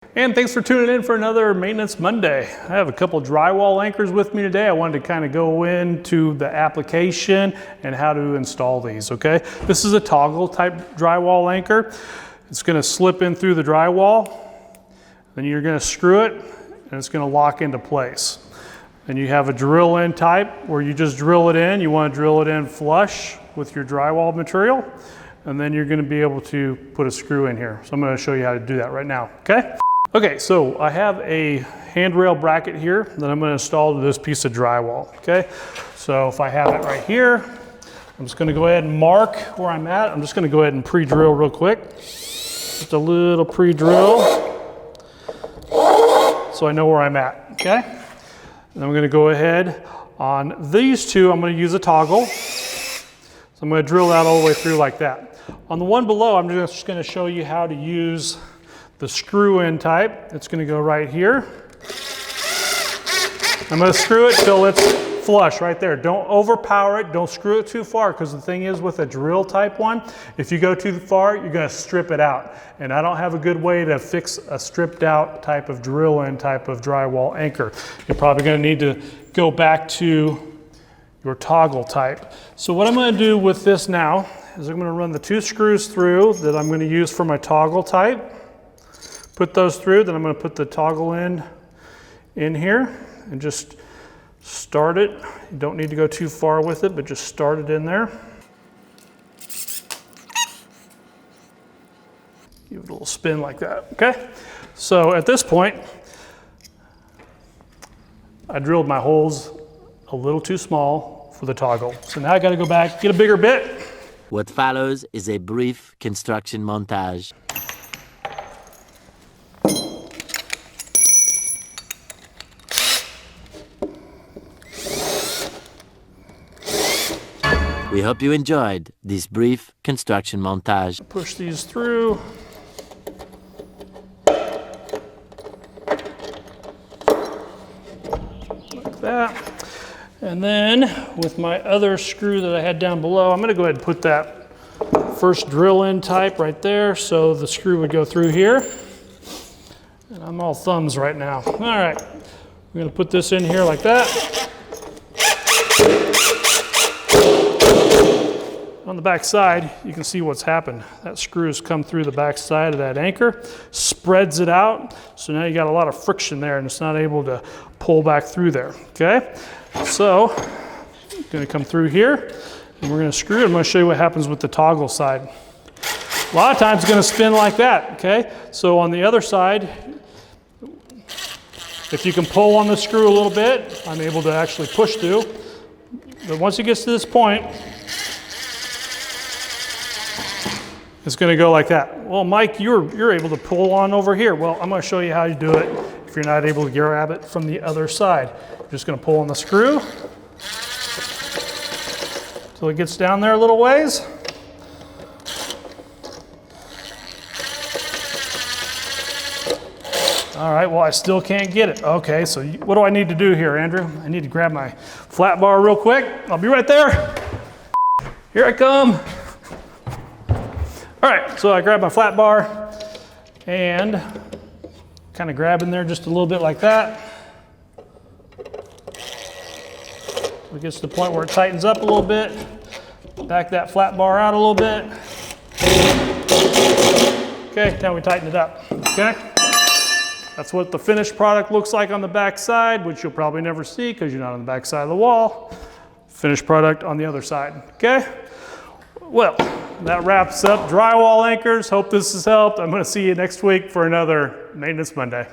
And thanks for tuning in for another Maintenance Monday. I have a couple drywall anchors with me today. I wanted to kind of go into the application and how to install these, okay? This is a toggle type drywall anchor. It's gonna slip in through the drywall, then you're gonna screw it, and it's gonna lock into place. And you have a drill in type where you just drill it in. You wanna drill it in flush with your drywall material, and then you're gonna be able to put a screw in here. So I'm gonna show you how to do that right now, okay? Okay, so I have a handrail bracket here that I'm going to install to this piece of drywall, okay? So if I have it right here, I'm just going to go ahead and mark where I'm at. I'm just going to go ahead and pre-drill real quick. Just a little pre-drill so I know where I'm at, okay? And I'm going to go ahead on these two, I'm going to use a toggle. So I'm going to drill that all the way through like that. On the one below, I'm just going to show you how to use the screw-in type. It's going to go right here. I'm going to screw it till it's flush right there. Don't overpower it. Don't screw it too far, because the thing is with a drill type one, if you go too far, you're going to strip it out. And I don't have a good way to fix a stripped out type of drill-in type of drywall anchor. You're probably going to need to go back to your toggle type. So what I'm going to do with this now is I'm going to run the two screws through that I'm going to use for my toggle type. Put those through, then I'm going to put the toggle in here and just start it. You don't need to go too far with it, but just start it in there. Give it a little spin like that, okay? So at this point, I drilled my holes a little too small for the toggle. So now I got to go back, get a bigger bit. What follows is a brief construction montage. We hope you enjoyed this brief construction montage. Push these through. Like that. And then with my other screw that I had down below, I'm going to go ahead and put that first drill in type right there so the screw would go through here. And I'm all thumbs right now. All right, we're going to put this in here like that. On the back side, you can see what's happened. That screw's come through the back side of that anchor, spreads it out, so now you got a lot of friction there and it's not able to pull back through there, okay? So, I'm gonna come through here and we're gonna screw it. I'm gonna show you what happens with the toggle side. A lot of times it's gonna spin like that, okay? So on the other side, if you can pull on the screw a little bit, I'm able to actually push through. But once it gets to this point, it's going to go like that. Well, Mike, you're able to pull on over here. Well, I'm going to show you how you do it if you're not able to grab it from the other side. You're just going to pull on the screw till it gets down there a little ways. All right, well, I still can't get it. Okay, so what do I need to do here, Andrew? I need to grab my flat bar real quick. I'll be right there. Here I come. All right, so I grab my flat bar and kind of grab in there just a little bit like that. It gets to the point where it tightens up a little bit. Back that flat bar out a little bit. Okay, now we tighten it up, okay? That's what the finished product looks like on the back side, which you'll probably never see because you're not on the back side of the wall. Finished product on the other side, okay? Well, that wraps up drywall anchors. Hope this has helped. I'm going to see you next week for another Maintenance Monday.